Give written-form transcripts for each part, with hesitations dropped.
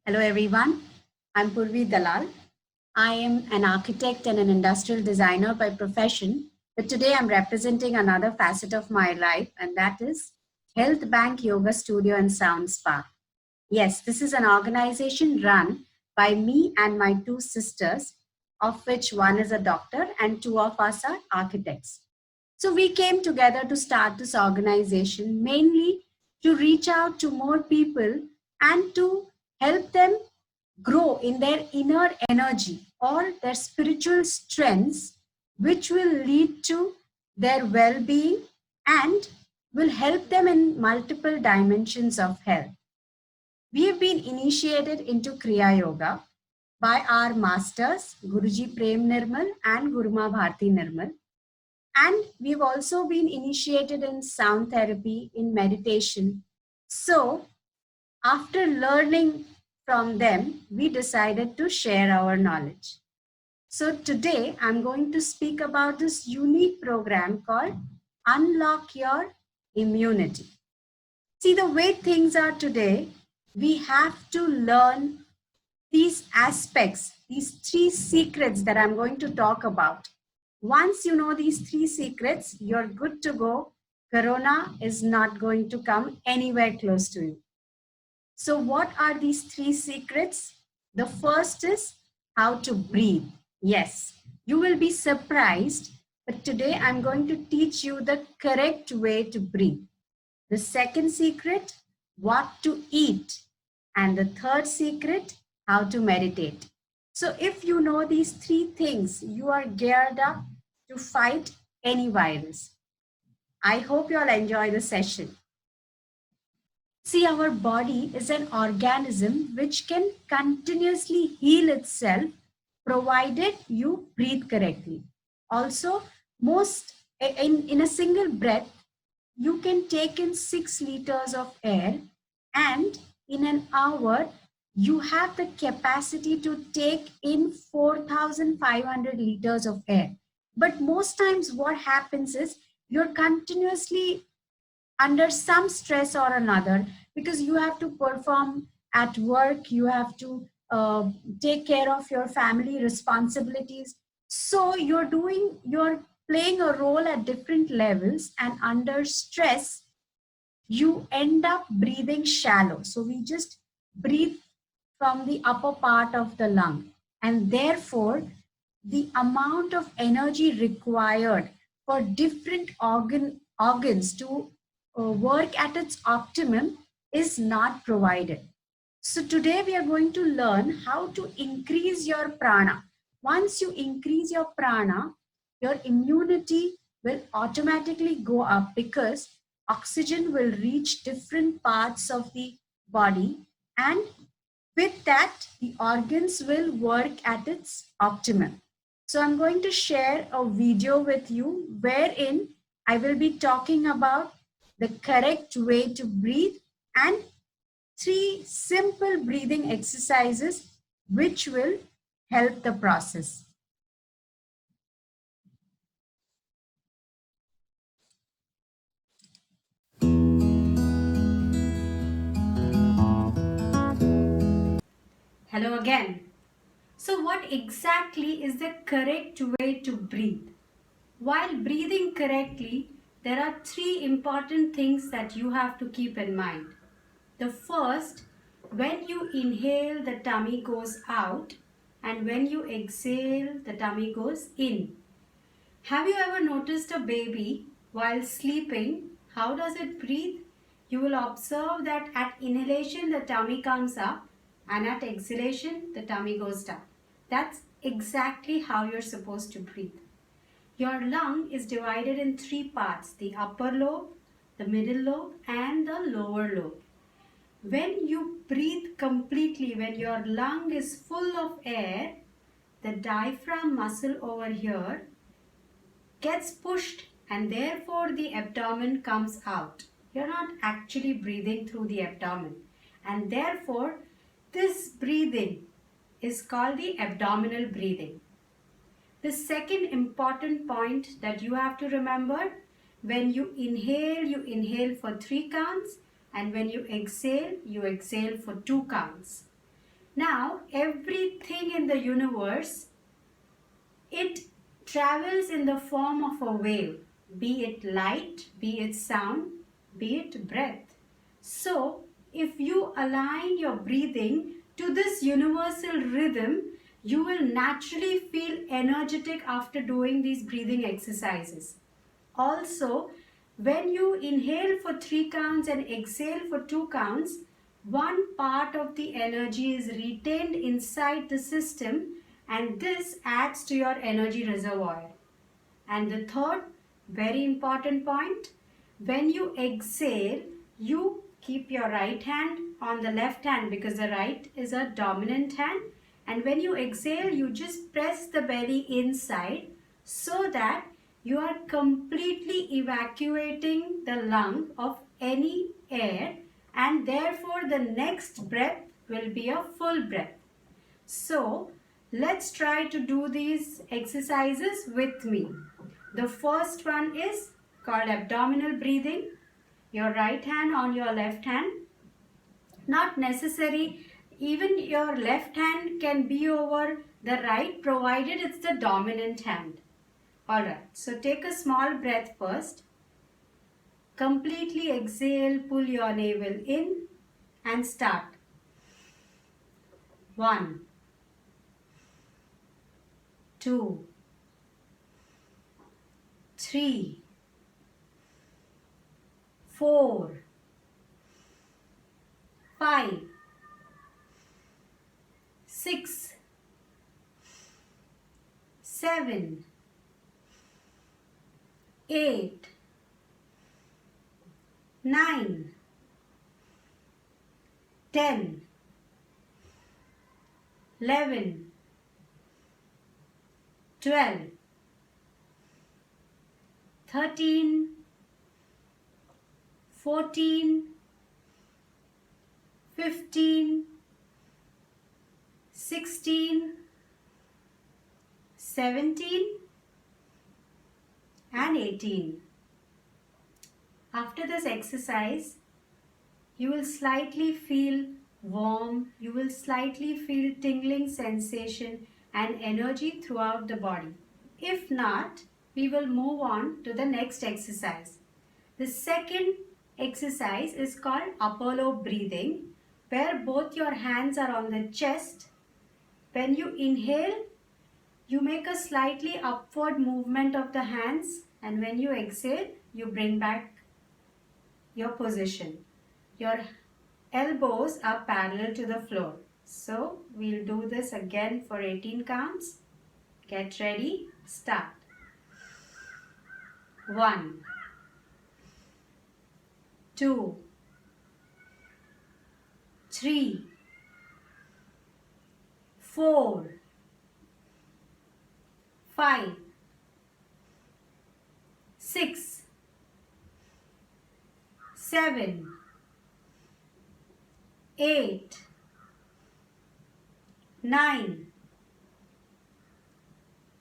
Hello, everyone. I'm Purvi Dalal. I am an architect and an industrial designer by profession, but today I'm representing another facet of my life, and that is Health Bank Yoga Studio and Sound Spa. Yes, this is an organization run by me and my two sisters, of which one is a doctor and two of us are architects. So we came together to start this organization mainly to reach out to more people and to help them grow in their inner energy or their spiritual strengths, which will lead to their well being and will help them in multiple dimensions of health. We have been initiated into Kriya Yoga by our masters, Guruji Prem Nirmal and Guruma Bharti Nirmal. And we've also been initiated in sound therapy, in meditation. So, after learning from them, we decided to share our knowledge. So, today I'm going to speak about this unique program called Unlock Your Immunity. See, the way things are today, we have to learn these aspects, these three secrets that I'm going to talk about. Once you know these three secrets, you're good to go. Corona is not going to come anywhere close to you. So, what are these three secrets? The first is how to breathe. Yes, you will be surprised, but today I'm going to teach you the correct way to breathe. The second secret, what to eat. And the third secret, how to meditate. So if you know these three things, you are geared up to fight any virus. I hope you all enjoy the session. See, our body is an organism which can continuously heal itself provided you breathe correctly. Also, most in a single breath, you can take in 6 liters of air, and in an hour you have the capacity to take in 4,500 liters of air. But most times what happens is you're continuously under some stress or another, because you have to perform at work, you have to take care of your family responsibilities. So you're playing a role at different levels, and under stress you end up breathing shallow. So we just breathe from the upper part of the lung, and therefore the amount of energy required for different organs to work at its optimum is not provided. So today we are going to learn how to increase your prana. Once you increase your prana, your immunity will automatically go up, because oxygen will reach different parts of the body, and with that the organs will work at its optimum. So I'm going to share a video with you wherein I will be talking about the correct way to breathe and three simple breathing exercises which will help the process. Hello again. So, what exactly is the correct way to breathe? While breathing correctly, there are three important things that you have to keep in mind. The first, when you inhale, the tummy goes out, and when you exhale, the tummy goes in. Have you ever noticed a baby while sleeping? How does it breathe? You will observe that at inhalation the tummy comes up, and at exhalation the tummy goes down. That's exactly how you're supposed to breathe. Your lung is divided in three parts: the upper lobe, the middle lobe, and the lower lobe. When you breathe completely, when your lung is full of air, the diaphragm muscle over here gets pushed, and therefore the abdomen comes out. You're not actually breathing through the abdomen, and therefore this breathing is called the abdominal breathing. The second important point that you have to remember: when you inhale for 3 counts, and when you exhale for 2 counts. Now, everything in the universe, it travels in the form of a wave, be it light, be it sound, be it breath. So, if you align your breathing to this universal rhythm, you will naturally feel energetic after doing these breathing exercises. Also, when you inhale for 3 counts and exhale for 2 counts, one part of the energy is retained inside the system, and this adds to your energy reservoir. And the third very important point, when you exhale, you keep your right hand on the left hand because the right is a dominant hand. And when you exhale, you just press the belly inside so that you are completely evacuating the lung of any air, and therefore the next breath will be a full breath. So let's try to do these exercises with me. The first one is called abdominal breathing. Your right hand on your left hand. Not necessary, even your left hand can be over the right provided it's the dominant hand. Alright, so take a small breath first. Completely exhale, pull your navel in and start. 1, 2, 3, 4, 5, 6, 7, 8, 9, 10, 11, 12, 13, 14, 15, 16, 17 and 18. After this exercise, you will slightly feel warm, you will slightly feel tingling sensation and energy throughout the body. If not, we will move on to the next exercise. The second exercise is called Apollo breathing, where both your hands are on the chest. When you inhale, you make a slightly upward movement of the hands, and when you exhale, you bring back your position. Your elbows are parallel to the floor. So we'll do this again for 18 counts. Get ready, start. 1, 2, 3, 4, 5, 6, 7, 8, 9,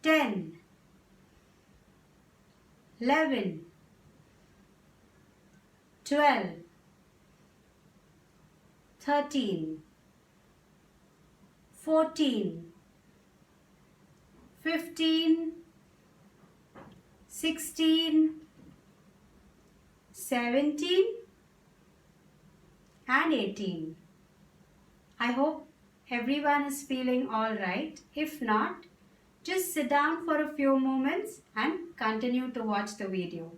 10, 11, 12, 13, 14, 15, 16, 17 and 18. I hope everyone is feeling all right. If not, just sit down for a few moments and continue to watch the video.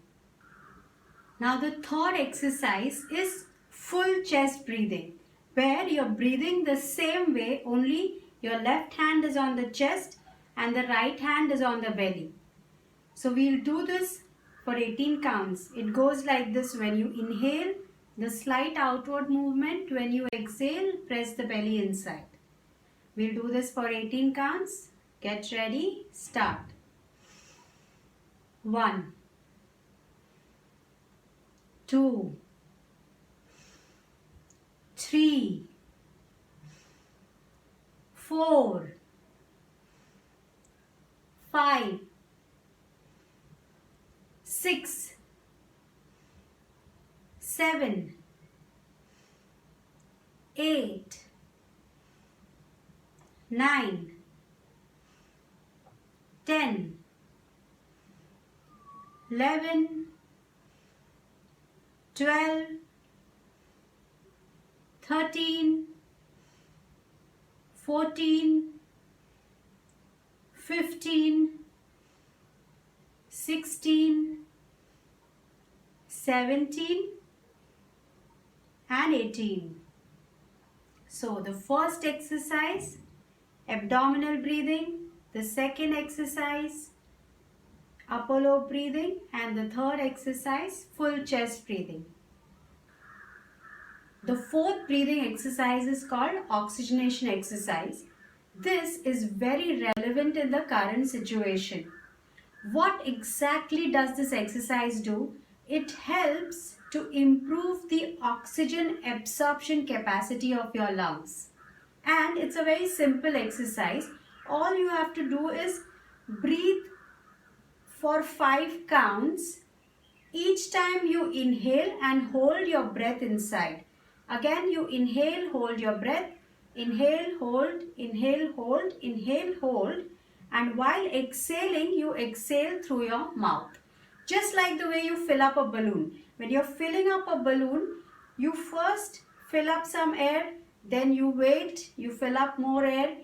Now the third exercise is full chest breathing, where you're breathing the same way, only your left hand is on the chest and the right hand is on the belly. So we'll do this for 18 counts. It goes like this: when you inhale, the slight outward movement; when you exhale, press the belly inside. We'll do this for 18 counts. Get ready, start. 1, 2, 3, 4, 5, 6, 7, 8, 9, 10, 11, 12, 13, 14, 15, 16, 17 and 18. So the first exercise, abdominal breathing. The second exercise, upper lobe breathing. And the third exercise, full chest breathing. The fourth breathing exercise is called oxygenation exercise. This is very relevant in the current situation. What exactly does this exercise do? It helps to improve the oxygen absorption capacity of your lungs. And it's a very simple exercise. All you have to do is breathe for 5 counts. Each time you inhale and hold your breath inside. Again, you inhale, hold your breath, inhale, hold, inhale, hold, inhale, hold, and while exhaling, you exhale through your mouth. Just like the way you fill up a balloon. When you're filling up a balloon, you first fill up some air, then you wait, you fill up more air.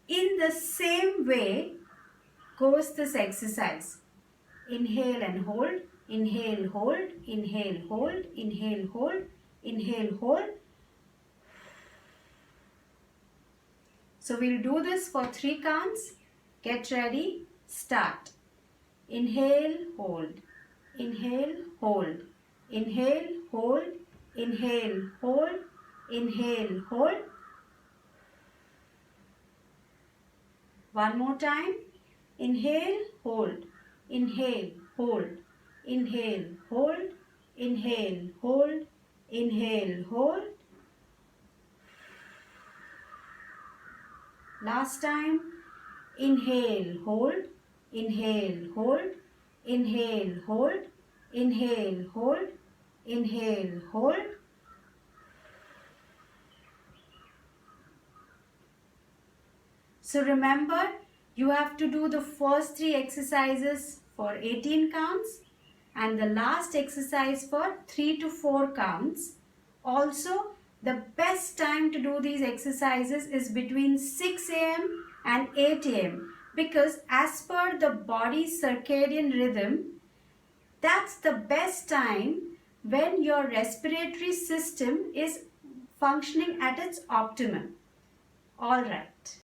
In the same way goes this exercise. Inhale and hold, inhale, hold, inhale, hold, inhale, hold, inhale, hold. So we'll do this for 3 counts. Get ready, start. Inhale, hold, inhale, hold, inhale, hold, inhale, hold, inhale, hold. One more time. Inhale, hold, inhale, hold, inhale, hold, inhale, hold, inhale, hold. Last time. Inhale, hold, inhale, hold, inhale, hold, inhale, hold, inhale, hold. So remember, you have to do the first 3 exercises for 18 counts and the last exercise for 3 to 4 counts. Also, the best time to do these exercises is between 6 a.m. and 8 a.m. because as per the body's circadian rhythm, that's the best time when your respiratory system is functioning at its optimum. All right.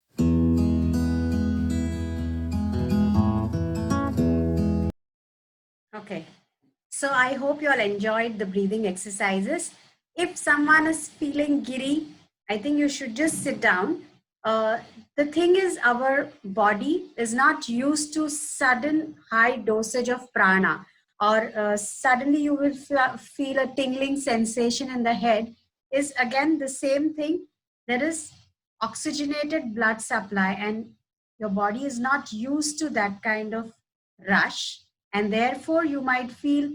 Okay. So I hope you all enjoyed the breathing exercises. If someone is feeling giddy, I think you should just sit down. The thing is, our body is not used to sudden high dosage of prana, or suddenly you will feel a tingling sensation in the head. Is again the same thing. There is oxygenated blood supply, and your body is not used to that kind of rush, and therefore you might feel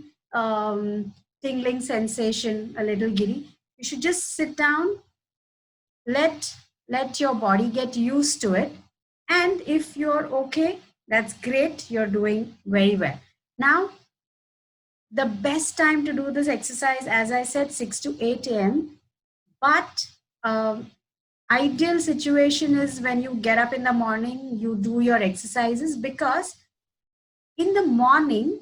tingling sensation, a little giddy. You should just sit down, let let your body get used to it, and if you're okay, that's great, you're doing very well. Now, the best time to do this exercise, as I said, 6 to 8 a.m. But ideal situation is when you get up in the morning, you do your exercises, because in the morning,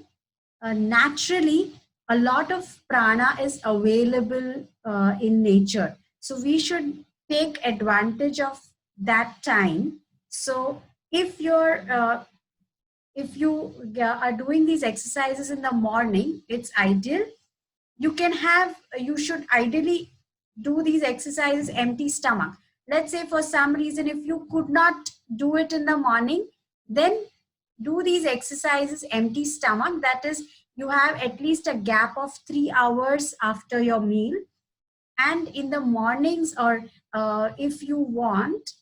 naturally, a lot of prana is available in nature. So we should take advantage of that time. So if are doing these exercises in the morning, it's ideal. You should ideally do these exercises empty stomach. Let's say for some reason, if you could not do it in the morning, then do these exercises empty stomach. That is, you have at least a gap of 3 hours after your meal. And in the mornings, or if you want,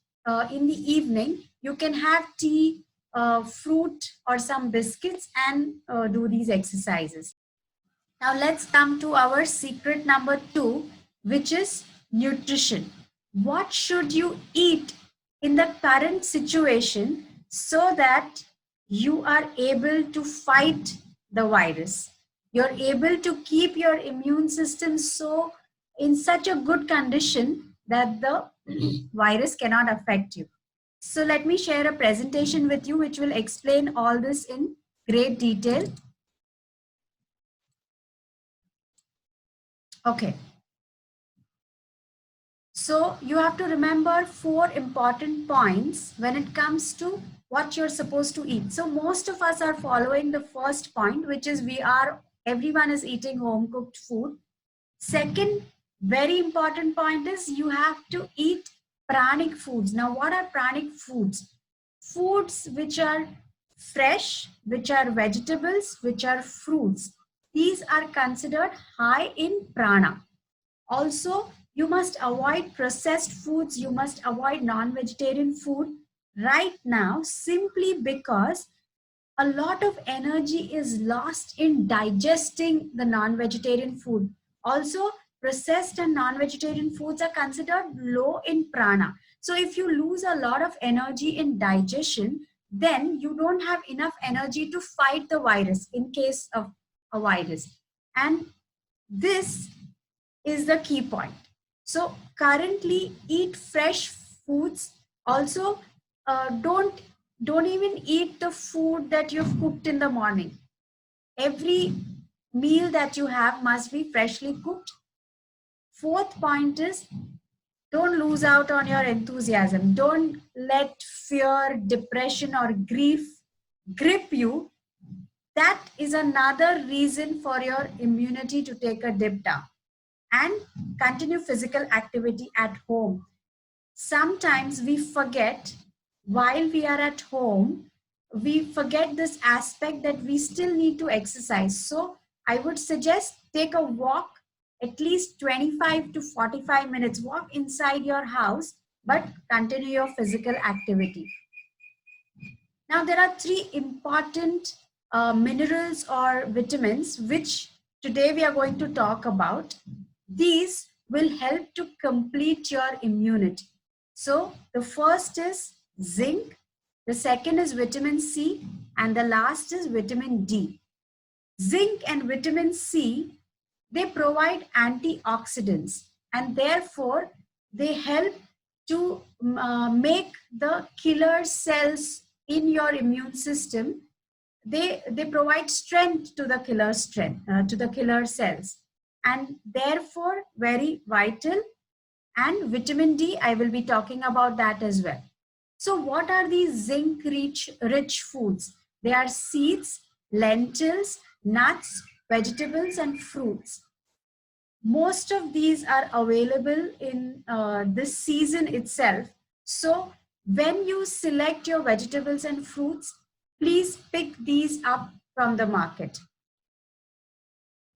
in the evening, you can have tea, fruit, or some biscuits, and do these exercises. Now let's come to our secret number 2, which is nutrition. What should you eat in the current situation so that you are able to fight the virus. You're able to keep your immune system so in such a good condition that the virus cannot affect you. So let me share a presentation with you which will explain all this in great detail. Okay. So you have to remember 4 important points when it comes to what you're supposed to eat. So most of us are following the first point, which is everyone is eating home cooked food. Second, very important point is you have to eat pranic foods. Now, what are pranic foods? Foods which are fresh, which are vegetables, which are fruits. These are considered high in prana. Also, you must avoid processed foods. You must avoid non-vegetarian food right now simply because a lot of energy is lost in digesting the non-vegetarian food. Also, processed and non-vegetarian foods are considered low in prana. So if you lose a lot of energy in digestion, then you don't have enough energy to fight the virus in case of a virus. And this is the key point. So currently eat fresh foods. Also, don't even eat the food that you've cooked in the morning. Every meal that you have must be freshly cooked. Fourth point is don't lose out on your enthusiasm. Don't let fear, depression, or grief grip you. That is another reason for your immunity to take a dip down. And continue physical activity at home. Sometimes we forget while we are at home, we forget this aspect that we still need to exercise. So I would suggest take a walk at least 25 to 45 minutes. Walk inside your house, but continue your physical activity. Now there are 3 important minerals or vitamins which today we are going to talk about. These will help to complete your immunity. So the first is zinc, the second is vitamin C, and the last is vitamin D. Zinc and vitamin C, they provide antioxidants and therefore they help to make the killer cells in your immune system. They provide strength to the killer cells, and therefore very vital. And vitamin D, I will be talking about that as well. So what are these zinc rich foods? They are seeds, lentils, nuts, vegetables, and fruits. Most of these are available in this season itself. So when you select your vegetables and fruits, please pick these up from the market.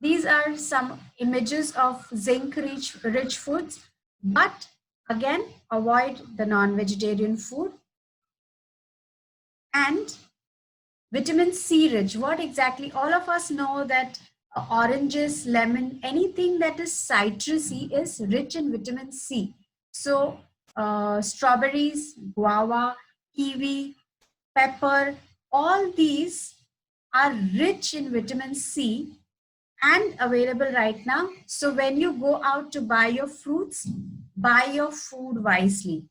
These are some images of zinc rich foods, but again, avoid the non-vegetarian food. And vitamin C rich, what exactly? All of us know that oranges, lemon, anything that is citrusy is rich in vitamin C. So strawberries, guava, kiwi, pepper, all these are rich in vitamin C and available right now. So when you go out to buy your fruits, buy your food wisely.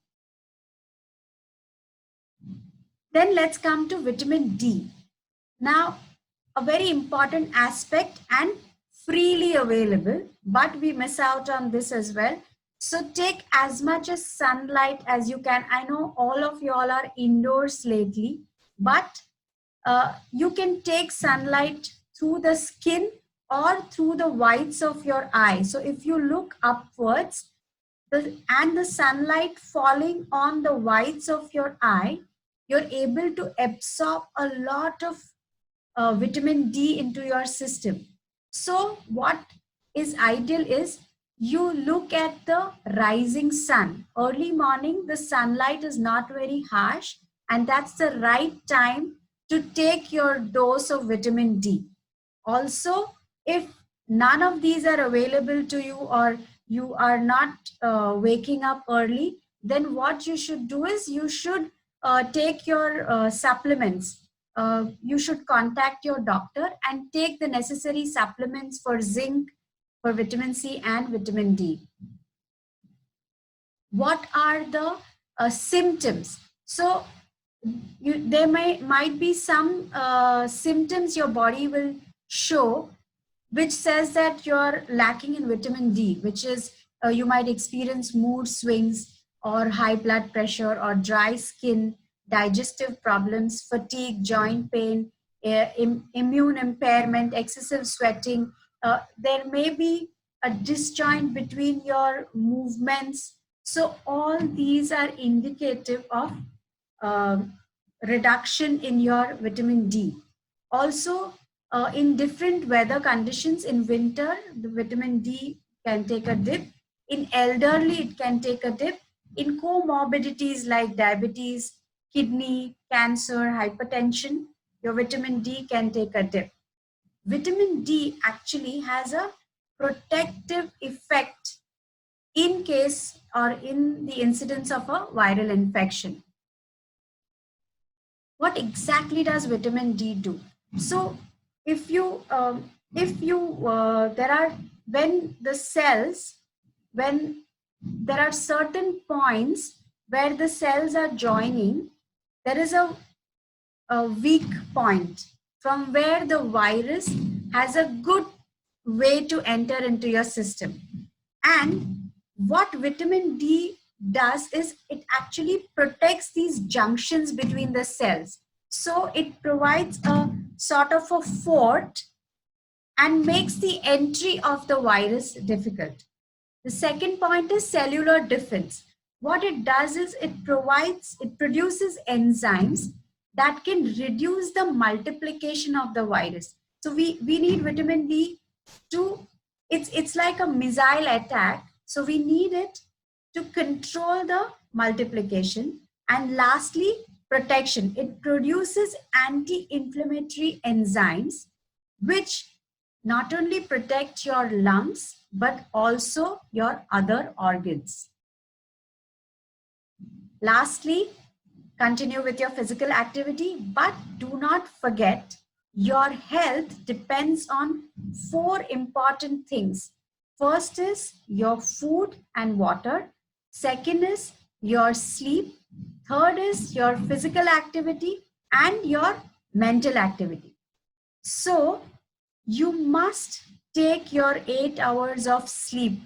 Then let's come to vitamin D. Now, a very important aspect and freely available, but we miss out on this as well. So take as much as sunlight as you can. I know all of you all are indoors lately, but you can take sunlight through the skin or through the whites of your eye. So if you look upwards and the sunlight falling on the whites of your eye, you're able to absorb a lot of vitamin D into your system. So what is ideal is you look at the rising sun. Early morning, the sunlight is not very harsh, and that's the right time to take your dose of vitamin D. Also, if none of these are available to you or you are not waking up early, then what you should do is you should take your supplements. You should contact your doctor and take the necessary supplements for zinc, for vitamin C and vitamin D. What are the symptoms? So there might be some symptoms your body will show which says that you're lacking in vitamin D, which is you might experience mood swings or high blood pressure or dry skin, digestive problems, fatigue, joint pain, immune impairment, excessive sweating. There may be a disjoint between your movements. So all these are indicative of reduction in your vitamin D. Also, in different weather conditions, in winter, the vitamin D can take a dip. In elderly, it can take a dip. In comorbidities like diabetes, kidney, cancer, hypertension, your vitamin D can take a dip. Vitamin D actually has a protective effect in case or in the incidence of a viral infection. What exactly does vitamin D do? So if you there are when the cells, when there are certain points where the cells are joining, there is a weak point from where the virus has a good way to enter into your system. And what vitamin D does is it actually protects these junctions between the cells. So it provides a sort of a fort and makes the entry of the virus difficult. The second point is cellular defense. What it does is it produces enzymes that can reduce the multiplication of the virus. So we need vitamin D to, it's like a missile attack. So we need it to control the multiplication. And lastly, protection. It produces anti-inflammatory enzymes, which not only protect your lungs, but also your other organs. Lastly, continue with your physical activity, but do not forget your health depends on 4 important things. First is your food and water. Second is your sleep. Third is your physical activity and your mental activity. So you must take your 8 hours of sleep.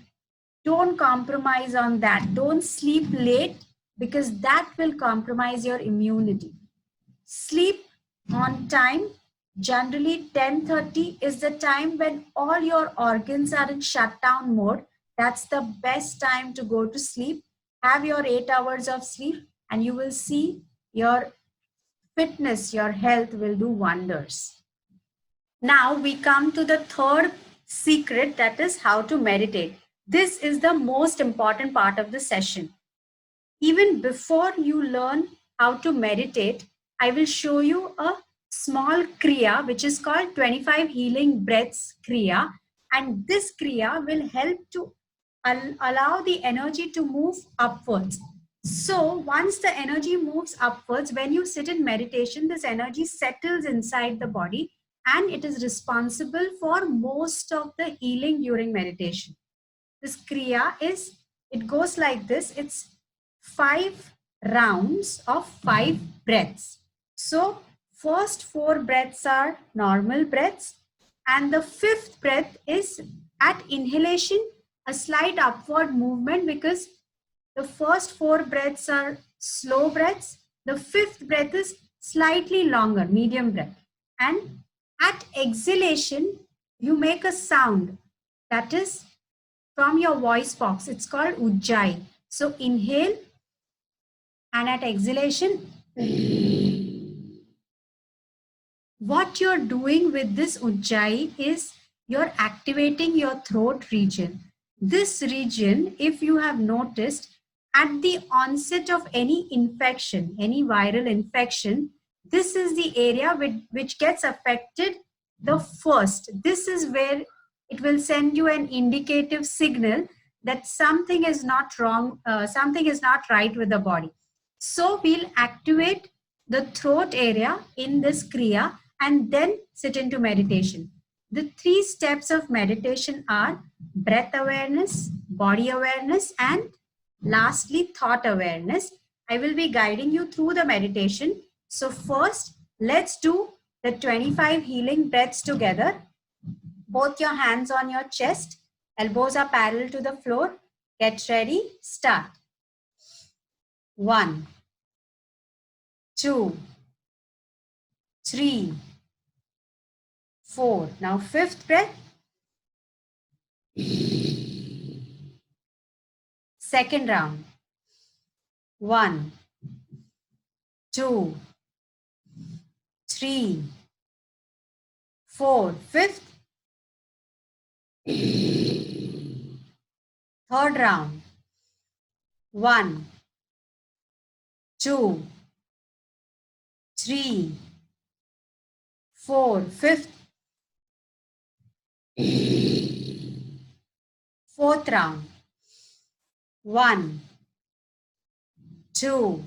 Don't compromise on that. Don't sleep late because that will compromise your immunity. Sleep on time. Generally 10:30 is the time when all your organs are in shutdown mode. That's the best time to go to sleep. Have your 8 hours of sleep and you will see your fitness, your health will do wonders. Now we come to the third secret, that is how to meditate. This is the most important part of the session. Even before you learn how to meditate, I will show you a small Kriya which is called 25 Healing Breaths Kriya. And this Kriya will help to allow the energy to move upwards. So once the energy moves upwards, when you sit in meditation, this energy settles inside the body and it is responsible for most of the healing during meditation. This Kriya is, it goes like this. It's 5 rounds of 5 breaths. So first 4 breaths are normal breaths and the 5th breath is at inhalation, a slight upward movement because the first 4 breaths are slow breaths. The 5th breath is slightly longer, medium breath. And at exhalation, you make a sound that is from your voice box. It's called Ujjayi. So inhale and at exhalation, what you're doing with this Ujjayi is you're activating your throat region. This region, if you have noticed, at the onset of any infection, any viral infection, this is the area which gets affected the first. This is where it will send you an indicative signal that something is not wrong, something is not right with the body. So we'll activate the throat area in this Kriya and then sit into meditation. The 3 steps of meditation are breath awareness, body awareness, and lastly, thought awareness. I will be guiding you through the meditation. So first, let's do the 25 healing breaths together. Both your hands on your chest, elbows are parallel to the floor. Get ready, start. 1, 2, 3, 4. Now fifth breath. Second round. 1, 2, 3, 4. Fifth. Third round. 1, 2, 3, 4. Fifth. Fourth round. 1, 2,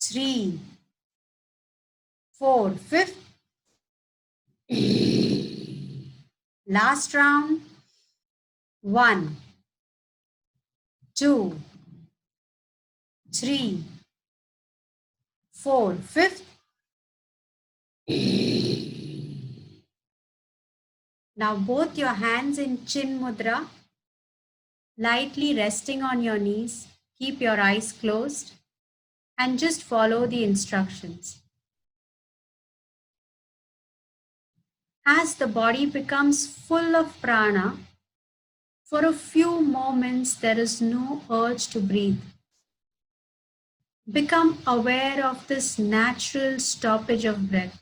3, 4. Fifth. Last round. 1, 2, 3, 4. Fifth. Now both your hands in Chin Mudra, lightly resting on your knees. Keep your eyes closed and just follow the instructions. As the body becomes full of prana, for a few moments there is no urge to breathe. Become aware of this natural stoppage of breath.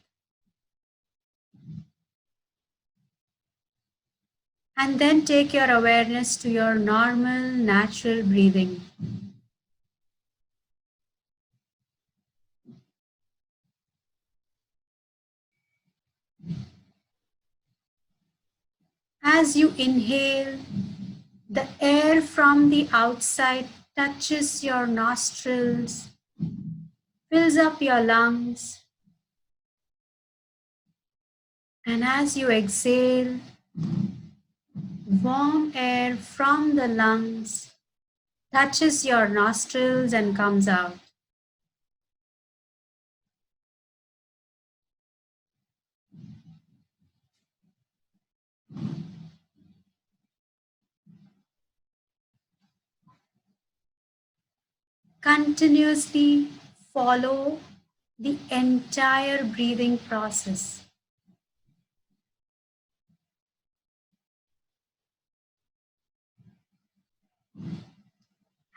And then take your awareness to your normal, natural breathing. As you inhale, the air from the outside touches your nostrils, fills up your lungs. And as you exhale, warm air from the lungs touches your nostrils and comes out. Continuously follow the entire breathing process.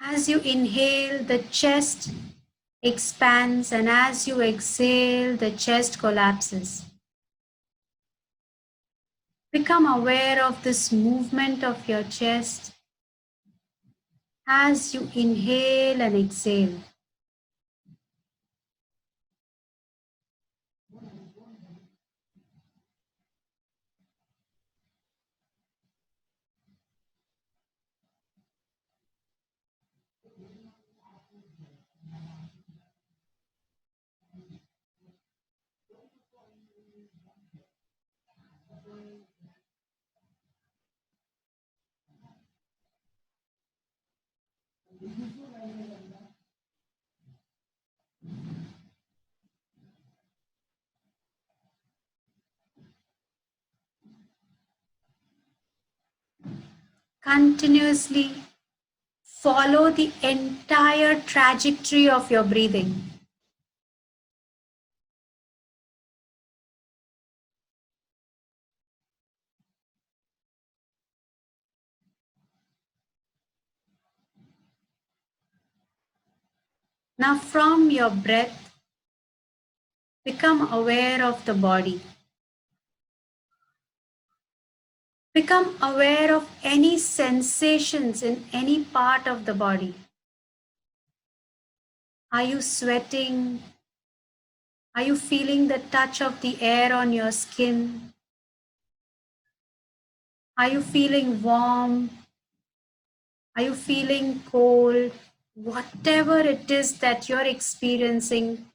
As you inhale, the chest expands, and as you exhale, the chest collapses. Become aware of this movement of your chest as you inhale and exhale. Continuously follow the entire trajectory of your breathing. Now, from your breath, become aware of the body. Become aware of any sensations in any part of the body. Are you sweating? Are you feeling the touch of the air on your skin? Are you feeling warm Are you feeling cold? Whatever it is that you're experiencing,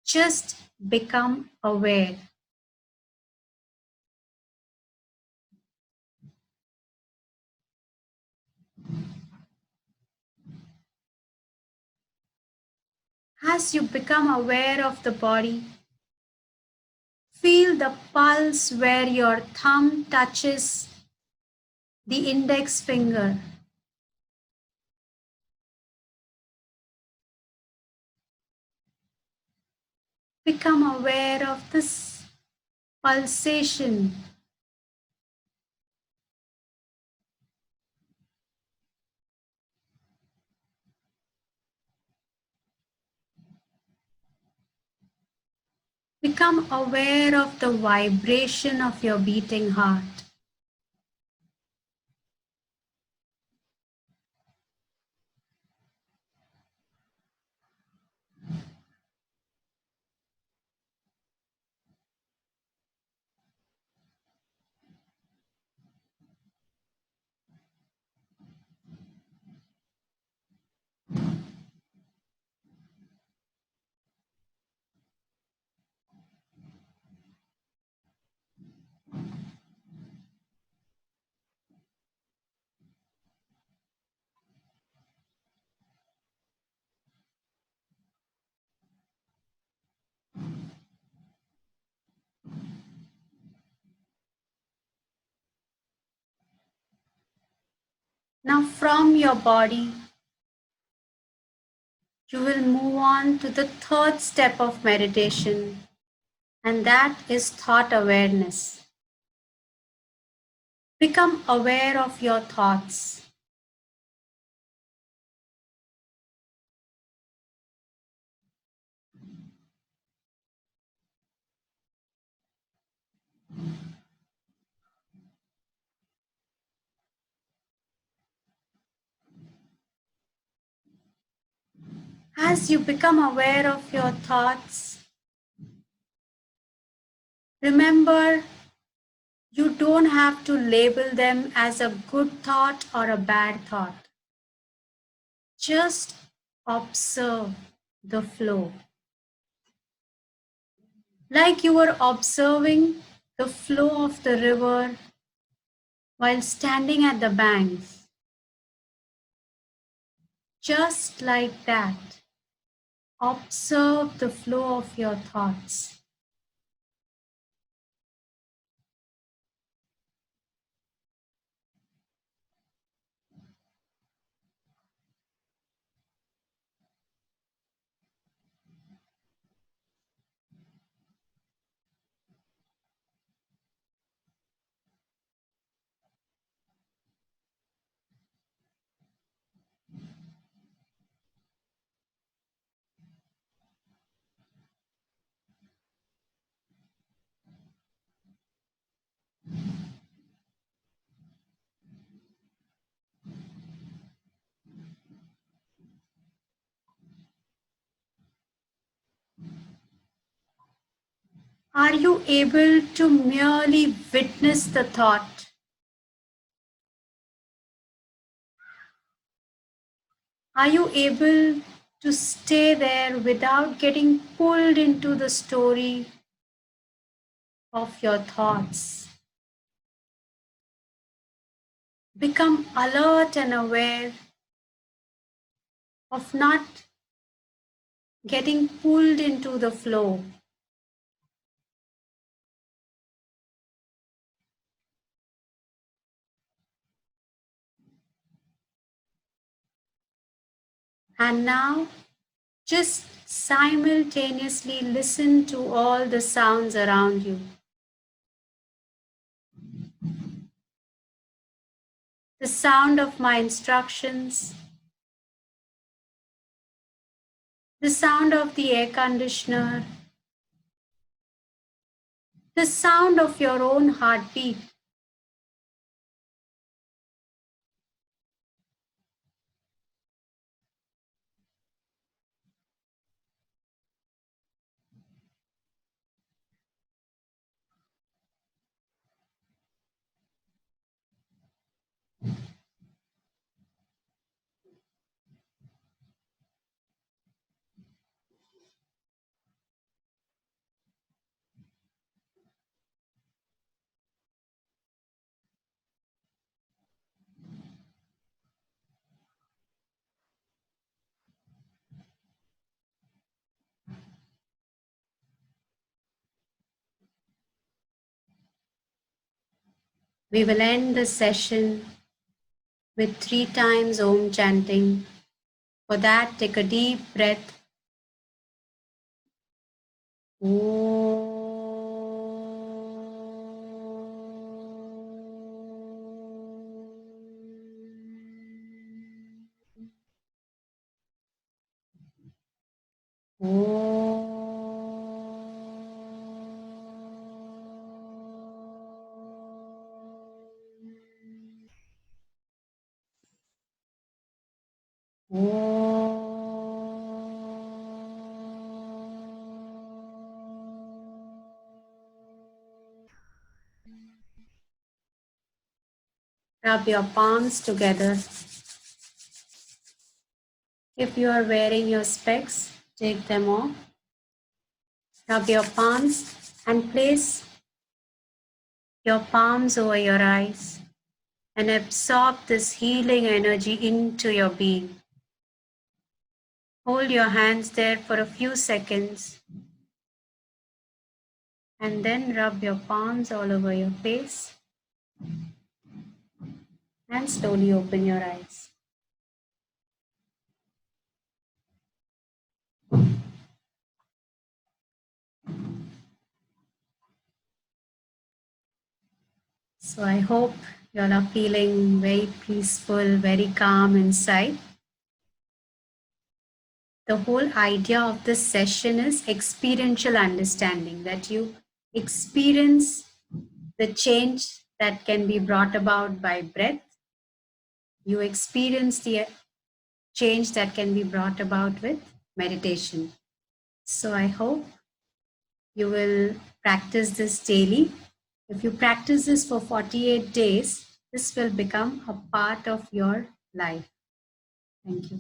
just become aware. As you become aware of the body, feel the pulse where your thumb touches the index finger. Become aware of this pulsation. Become aware of the vibration of your beating heart. Now, from your body, you will move on to the third step of meditation, and that is thought awareness. Become aware of your thoughts. As you become aware of your thoughts, remember you don't have to label them as a good thought or a bad thought. Just observe the flow. Like you were observing the flow of the river while standing at the banks. Just like that, observe the flow of your thoughts. Are you able to merely witness the thought? Are you able to stay there without getting pulled into the story of your thoughts? Become alert and aware of not getting pulled into the flow. And now, just simultaneously listen to all the sounds around you. The sound of my instructions, the sound of the air conditioner, the sound of your own heartbeat. We will end the session with 3 times Om chanting. For that, take a deep breath. Rub your palms together. If you are wearing your specs, take them off. Rub your palms and place your palms over your eyes and absorb this healing energy into your being. Hold your hands there for a few seconds and then rub your palms all over your face and slowly open your eyes. So I hope you all are feeling very peaceful, very calm inside. The whole idea of this session is experiential understanding, that you experience the change that can be brought about by breath. You experience the change that can be brought about with meditation. So I hope you will practice this daily. If you practice this for 48 days, this will become a part of your life. Thank you.